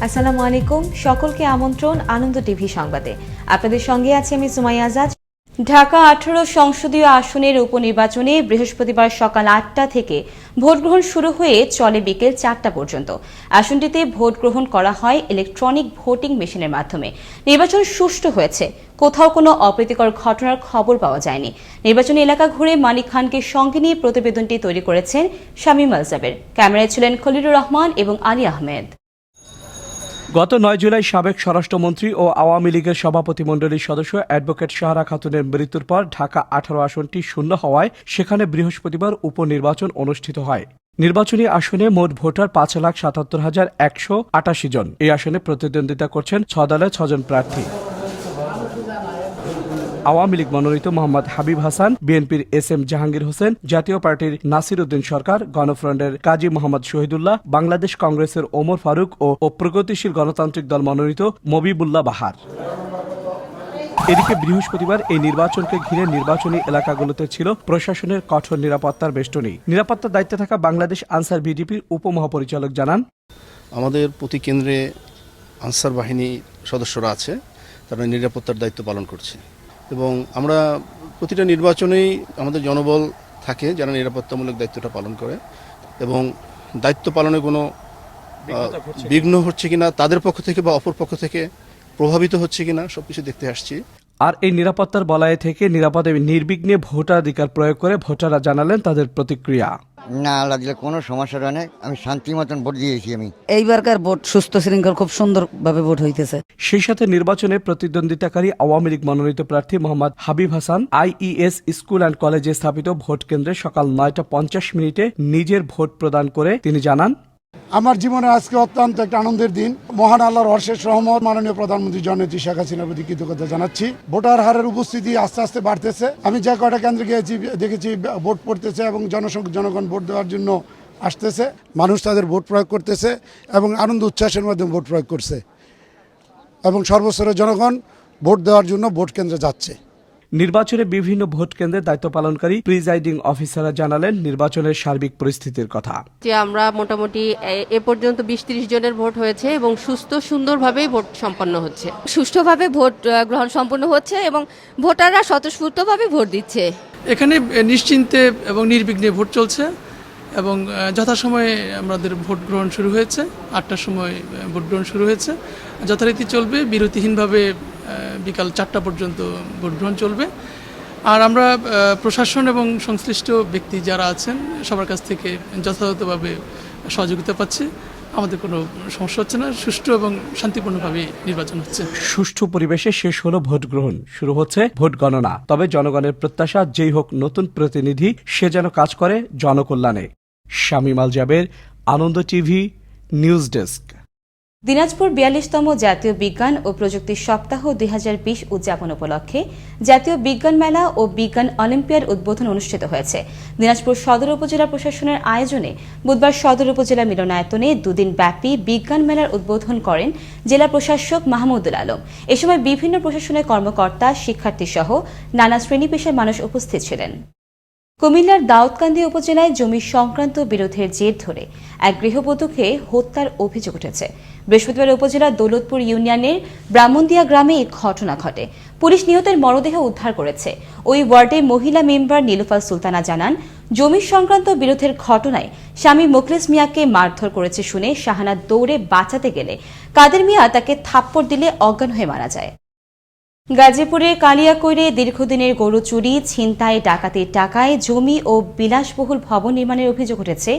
আসসালামু আলাইকুম, সকলকে আমন্ত্রণ আনন্দ টিভি সংবাদে। আপনাদের সঙ্গে আছি আমি সুমাইয়া আজাদ। ঢাকা 18 সংসদীয় আসনের উপনির্বাচনে বৃহস্পতিবার সকাল 8টা থেকে ভোট গ্রহণ শুরু হয়ে চলে বিকেল 4টা পর্যন্ত। আসনটিতে ভোট গ্রহণ করা হয় ইলেকট্রনিক ভোটিং মেশিনের মাধ্যমে। নির্বাচন সুষ্ঠু হয়েছে, কোথাও কোনো অপ্রীতিকর ঘটনার খবর পাওয়া যায়নি। নির্বাচনী এলাকা ঘুরে মানিক খানকে সঙ্গে নিয়ে প্রতিবেদনটি তৈরি করেছেন শামীম আলজাবের। ক্যামেরায় ছিলেন খলিলুর রহমান এবং আলী আহমেদ। গত 9 জুলাই সাবেক স্বরাষ্ট্রমন্ত্রী ও আওয়ামী লীগের সভাপতিমণ্ডলীর সদস্য অ্যাডভোকেট সাহারা খাতুনের মৃত্যুর পর ঢাকা 18 আসনটি শূন্য হওয়ায় সেখানে বৃহস্পতিবার উপনির্বাচন অনুষ্ঠিত হয়। নির্বাচনী আসনে মোট ভোটার 5,77,188 জন। এই আসনে প্রতিদ্বন্দ্বিতা করছেন 6 দলের 6 জন প্রার্থী। আওয়ামী লীগ মনোনীত মোহাম্মদ হাবিব হাসান, বিএনপির SM জাহাঙ্গীর হোসেন, জাতীয় পার্টির নাসির উদ্দিন সরকার, গণফ্রন্টের কাজী মোহাম্মদ শহীদুল্লাহ, বাংলাদেশ কংগ্রেসের ওমর ফারুক ও প্রগতিশীল গণতান্ত্রিক দল মনোনীত মবিবুল্লাহ বাহার। এদিকে বৃহস্পতিবার এই নির্বাচনকে ঘিরে নির্বাচনী এলাকাগুলোতে ছিল প্রশাসনের কঠোর নিরাপত্তার বেষ্টনী। নিরাপত্তার দায়িত্বে থাকা বাংলাদেশ আনসার বিডিপির উপমহাপরিচালক জানান, আমাদের প্রতি কেন্দ্রে আনসার বাহিনী সদস্যরা আছে, তারা নিরাপত্তার দায়িত্ব পালন করছে এবং আমরা প্রতিটা নির্বাচনেই আমাদের জনবল থাকে যারা নিরাপত্তামূলক দায়িত্বটা পালন করে এবং দায়িত্ব পালনে কোনো বিঘ্ন হচ্ছে কিনা তাদের পক্ষ থেকে বা অপর পক্ষ থেকে প্রভাবিত হচ্ছে কিনা সবকিছু দেখতে আসছি। আর এই নিরাপত্তার বলয়ে থেকে নিরাপদে নির্বিঘ্নে ভোটাধিকার প্রয়োগ করে ভোটাররা জানালেন তাদের প্রতিক্রিয়া। না, আল্লাহ দিলে কোনো সমস্যা নেই, আমি শান্তি মতন ভোট দিয়েছি। এইবারকার ভোট সুস্থ শৃঙ্খল খুব সুন্দরভাবে ভোট হইতেছে। সেই সাথে নির্বাচনে প্রতিদ্বন্দ্বিতাকারী আওয়ামী লীগ মনোনীত প্রার্থী Mohammad Habib Hasan IES school and কলেজে স্থাপিত ভোট কেন্দ্রে সকাল 9:50 নিজের ভোট প্রদান করে তিনি জানান, আমার জীবনে আজকে অত্যন্ত একটা আনন্দের দিন। মহান আল্লাহর অশেষ রহমত, মাননীয় প্রধানমন্ত্রী জননেত্রী শেখ হাসিনার প্রতি কৃতজ্ঞতা জানাচ্ছি। ভোটার হারের উপস্থিতি আস্তে আস্তে বাড়তেছে। আমি যে কয়টা কেন্দ্রে গিয়েছি দেখেছি ভোট পড়তেছে এবং জনগণ ভোট দেওয়ার জন্য আসতেছে। মানুষ তাদের ভোট প্রয়োগ করতেছে এবং আনন্দ উচ্ছ্বাসের মাধ্যমে ভোট প্রয়োগ করছে এবং সর্বস্তরের জনগণ ভোট দেওয়ার জন্য ভোট কেন্দ্রে যাচ্ছে। নির্বাচনে বিভিন্ন ভোট কেন্দ্রের দায়িত্ব পালনকারী প্রিজাইডিং অফিসাররা জানালেন নির্বাচনের সার্বিক পরিস্থিতির কথা। যে আমরা মোটামুটি এ পর্যন্ত 20-30 জনের ভোট হয়েছে এবং সুস্থ সুন্দরভাবেই ভোট সম্পন্ন হচ্ছে। সুষ্ঠুভাবে ভোট গ্রহণ সম্পন্ন হচ্ছে এবং ভোটাররা স্বতঃস্ফূর্তভাবে ভোট দিচ্ছে। এখানে নিশ্চিন্তে এবং নির্বিঘ্নে ভোট চলছে এবং যথাসময়ে আমাদের ভোট গ্রহণ শুরু হয়েছে। 8টার সময় ভোট গ্রহণ শুরু হয়েছে, যথারীতি চলবে। বিরতিহীনভাবে বিকাল 4টা পর্যন্ত ভোট গ্রহণ চলবে। আর আমরা প্রশাসন এবং সংশ্লিষ্ট ব্যক্তি যারা আছেন সবার কাছ থেকে যথাযথভাবে সহযোগিতা পাচ্ছি। আমাদের কোনো সমস্যা হচ্ছে না, সুষ্ঠু এবং শান্তিপূর্ণভাবে নির্বাচন হচ্ছে। সুষ্ঠু পরিবেশে শেষ হলো ভোট গ্রহণ, শুরু হচ্ছে ভোট গণনা। তবে জনগণের প্রত্যাশা, যেই হোক নতুন প্রতিনিধি, সে যেন কাজ করে জনকল্যাণে। শামীম আলজাবের, আনন্দ টিভি, নিউজ ডেস্ক। দিনাজপুর 42তম জাতীয় বিজ্ঞান ও প্রযুক্তি সপ্তাহ 2020 উদযাপন উপলক্ষে জাতীয় বিজ্ঞান মেলা ও বিজ্ঞান অলিম্পিয়াড উদ্বোধন অনুষ্ঠিত হয়েছে। দিনাজপুর সদর উপজেলা প্রশাসনের আয়োজনে বুধবার সদর উপজেলা মিলনায়তনে দুদিন ব্যাপী বিজ্ঞান মেলার উদ্বোধন করেন জেলা প্রশাসক মাহমুদুল আলম। এ সময় বিভিন্ন প্রশাসনের কর্মকর্তা, শিক্ষার্থী সহ নানা শ্রেণী পেশার মানুষ উপস্থিত ছিলেন। কুমিল্লার দাউদকান্দি উপজেলায় জমি সংক্রান্ত বিরোধের জের ধরে এক গৃহবধূকে হত্যার অভিযোগ উঠেছে। বৃহস্পতিবার উপজেলার দৌলতপুর ইউনিয়নের ব্রাহ্মণদিয়া গ্রামে এই ঘটনা ঘটে। পুলিশ নিহতের মরদেহ উদ্ধার করেছে। ওই ওয়ার্ডে মহিলা মেম্বার নীলুফা সুলতানা জানান, জমি সংক্রান্ত বিরোধের ঘটনায় স্বামী মুখলেস মিয়াকে মারধর করেছে শুনে শাহানা দৌড়ে বাঁচাতে গেলে কাদের মিয়া তাকে থাপ্পড় দিলে অজ্ঞান হয়ে মারা যায়। গাজীপুরের কালিয়াকৈরে দীর্ঘদিনের গরু চুরি, ছিনতাই, ডাকাতির টাকায় জমি ও বিলাসবহুল ভবন নির্মাণের অভিযোগ উঠেছে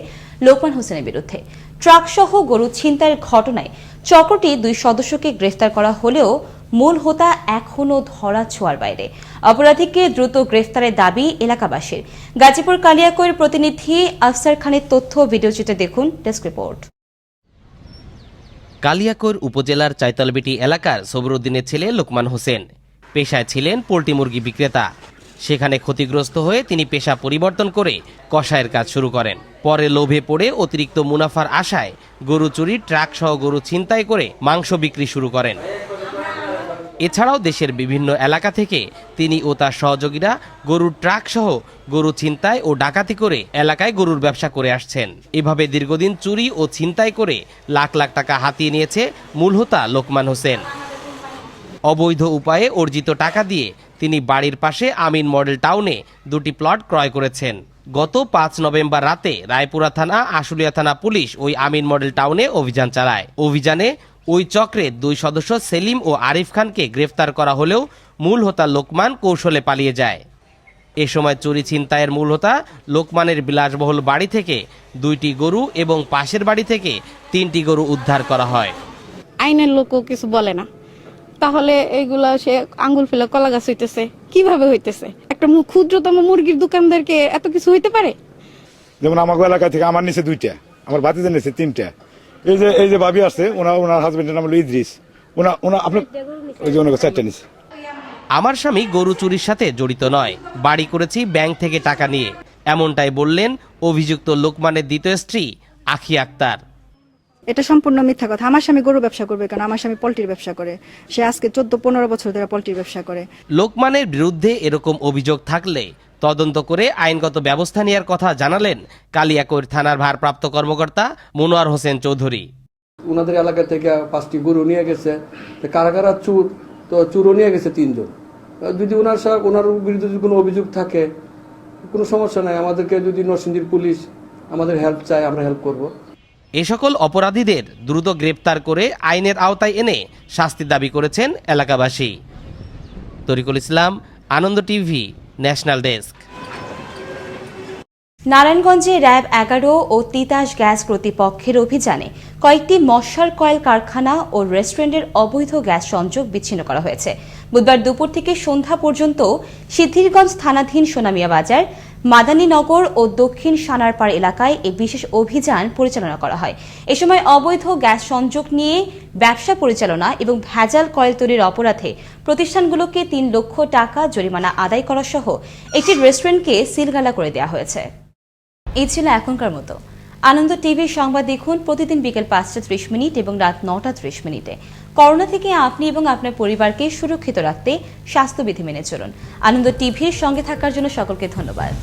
লোকমান হোসেনের বিরুদ্ধে। ট্রাকসহ গরু ছিনতাইয়ের ঘটনায় চক্রটি 2 সদস্যকে গ্রেফতার করা হলেও মূল হোতা এখনও ধরা ছোঁয়ার বাইরে। অপরাধীকে দ্রুত গ্রেফতারের দাবি এলাকাবাসীর। গাজীপুর কালিয়াকৈর প্রতিনিধি আফসার খানের তথ্য ভিডিওচিত্রে দেখুন ডেস্ক রিপোর্ট। কালিয়াকৈর উপজেলার চাইতলবেটি এলাকার সবরুদ্দিনের ছেলে লোকমান হোসেন পেশায় ছিলেন পোল্ট্রি মুরগি বিক্রেতা। সেখানে ক্ষতিগ্রস্ত হয়ে তিনি পেশা পরিবর্তন করে কসাইয়ের কাজ শুরু করেন। পরে লোভে পড়ে অতিরিক্ত মুনাফার আশায় গরু চুরি, ট্রাক সহ গরু ছিনতাই করে মাংস বিক্রি শুরু করেন। এছাড়াও দেশের বিভিন্ন এলাকা থেকে তিনি ও তার সহযোগীরা গরুর ট্রাক সহ গরু ছিনতাই ও ডাকাতি করে এলাকায় গরুর ব্যবসা করে আসছেন। এভাবে দীর্ঘদিন চুরি ও ছিনতাই করে লাখ লাখ টাকা হাতিয়ে নিয়েছে মূল হোতা লোকমান হোসেন। অবৈধ উপায়ে অর্জিত টাকা দিয়ে তিনি বাড়ির পাশে আমিন মডেল টাউনে 2টি প্লট ক্রয় করেছেন। গত 5 নভেম্বর রাতে রায়পুরা থানা, আশুলিয়া থানা পুলিশ ওই আমিন মডেল টাউনে অভিযান চালায়। অভিযানে ওই চক্রের 2 সদস্য সেলিম ও আরিফ খানকে গ্রেফতার করা হলেও মূল হোতা লোকমান কৌশলে পালিয়ে যায়। এ সময় চুরি ছিনতাইয়ের মূল হোতা লোকমানের বিলাসবহুল বাড়ি থেকে 2টি গরু এবং পাশের বাড়ি থেকে 3টি গরু উদ্ধার করা হয়। আইনের লোকও কিছু বলে না, তাহলে এইগুলা সে আঙ্গুল ফেলে কলা গাছ হইতেছে কিভাবে হইতেছে? একটা ক্ষুদ্রতম মুরগির দোকানদারকে এত কিছু হইতে পারে? যেমন আমার এলাকা থেকে আমার নিচে 2টা, আমার ভাতিজা নিচে 3টা। এই যে ভাবি আছে, ওনার হাজবেন্ডের নাম হলো ইদ্রিস, আপনি ওই যে ওনাকে 4টা নিচে। আমার স্বামী গরু চুরির সাথে জড়িত নয়, বাড়ি করেছি ব্যাংক থেকে টাকা নিয়ে, এমনটাই বললেন অভিযুক্ত লোকমানের দ্বিতীয় স্ত্রী আখি আক্তার। এটা সম্পূর্ণ মিথ্যা কথা। আমার স্বামী গরু ব্যবসা করবে কেন? আমার স্বামী পোল্ট্রির ব্যবসা করে, সে আজকে 14-15 বছর ধরে পোল্ট্রির ব্যবসা করে। লোকমানের বিরুদ্ধে এরকম অভিযোগ থাকলে তদন্ত করে আইনগত ব্যবস্থা নেওয়ার কথা জানালেন কালিয়াকৈর থানার ভারপ্রাপ্ত কর্মকর্তা মনোয়ার হোসেন চৌধুরী। ওনাদের এলাকা থেকে 5টি গরু নিয়ে গেছে, কারা কারা চুর, তো চুরও নিয়ে গেছে 3 জন। যদি ওনার বিরুদ্ধে যদি কোনো অভিযোগ থাকে, কোনো সমস্যা নাই, আমাদেরকে যদি নরসিংদীর পুলিশ আমাদের হেল্প চায়, আমরা হেল্প করব। এ সকল অপরাধীদের দ্রুত গ্রেপ্তার করে আইনের আওতায় এনে শাস্তি দাবি করেছেন এলাকাবাসী। তরিকুল ইসলাম, আনন্দ টিভি, ন্যাশনাল ডেস্ক। নারায়ণগঞ্জে র্যাব 11 ও তিতাস গ্যাস কর্তৃপক্ষের অভিযানে কয়েকটি মশার কয়েল কারখানা ও রেস্টুরেন্টের অবৈধ গ্যাস সংযোগ বিচ্ছিন্ন করা হয়েছে। বুধবার দুপুর থেকে সন্ধ্যা পর্যন্ত সিদ্ধিরগঞ্জ থানাধীন সোনামিয়া বাজার, মাদানীনগর ও দক্ষিণ সানারপাড় এলাকায় এই বিশেষ অভিযান পরিচালনা করা হয়। এ সময় অবৈধ গ্যাস সংযোগ নিয়ে ব্যবসা পরিচালনা এবং ভেজাল কয়েল তৈরির অপরাধে প্রতিষ্ঠানগুলোকে 3 লক্ষ টাকা জরিমানা আদায় করা সহ একটি রেস্টুরেন্টকে সিলগালা করে দেওয়া হয়েছে। এই ছিল এখনকার মতো। আনন্দ টিভির সংবাদ দেখুন প্রতিদিন বিকেল 5:30 এবং রাত 9:30। করোনা থেকে আপনি এবং আপনার পরিবারকে সুরক্ষিত রাখতে স্বাস্থ্যবিধি মেনে চলুন। আনন্দ টিভির সঙ্গে থাকার জন্য সকলকে ধন্যবাদ।